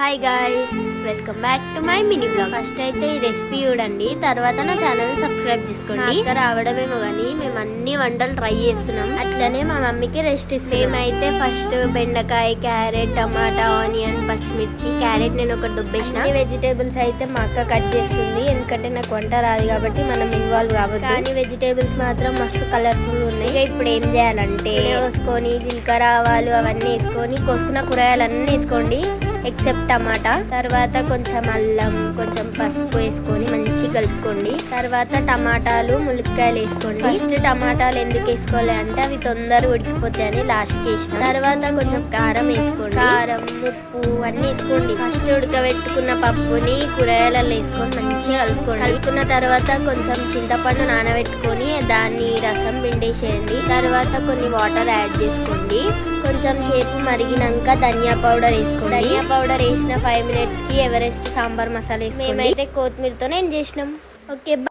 Hi guys, welcome back to my mini blog. First అయితే ఈ recipe చూడండి, తర్వాత నా ఛానల్ సబ్స్క్రైబ్ చేసుకోండి. ఇంకా రావడమేమో కానీ మేము అన్ని వంటలు ట్రై చేస్తున్నాం. అట్లనే మా మమ్మీకి రెస్ట్ ఇస్తాం. మేమైతే ఫస్ట్ బెండకాయ, క్యారెట్, టమాటా, ఆనియన్, పచ్చిమిర్చి, క్యారెట్ నేను ఒకటి దుబ్బేసిన. ఈ వెజిటేబుల్స్ అయితే మా అక్క కట్ చేస్తుంది, ఎందుకంటే నాకు వంట రాదు కాబట్టి మనం ఇన్వాల్వ్ కావద్దు. కానీ వెజిటేబుల్స్ మాత్రం మస్తు కలర్ఫుల్ ఉన్నాయి. ఇప్పుడు ఏం చేయాలంటే కోసుకొని జీలకర్ర, ఆవాలు అవన్నీ వేసుకొని కోసుకున్న కూరగాయలన్నీ వేసుకోండి ఎక్సెప్ట్ టమాటా. తర్వాత కొంచెం అల్లం, కొంచెం పసుపు వేసుకొని మంచి కలుపుకోండి. తర్వాత టమాటాలు, ములక్కాయలు వేసుకోండి. ఫస్ట్ టమాటాలు ఎందుకు వేసుకోవాలి అంటే అవి తొందరగా ఉడికిపోతాయని లాస్ట్కి వేసిన. తర్వాత కొంచెం కారం వేసుకోండి. కారం, ఉప్పు అన్నీ వేసుకోండి. ఫస్ట్ ఉడకబెట్టుకున్న పప్పుని కూరగాయలలో వేసుకొని మంచిగా కలుపుకోండి. కలుపుకున్న తర్వాత కొంచెం చింతపండు నానబెట్టుకొని దాన్ని రసం పిండేసేయండి. తర్వాత కొన్ని వాటర్ యాడ్ చేసుకోండి. కొంచెం సేపు మరిగినాక ధనియా పౌడర్ వేసుకోండి. ధనియా పౌడర్ వేసిన 5 minutes కి ఎవరెస్ట్ సాంబార్ మసాలా వేసుకోండి. మేమైతే కొత్తిమీరతో నేను చేసినాం. ఓకే.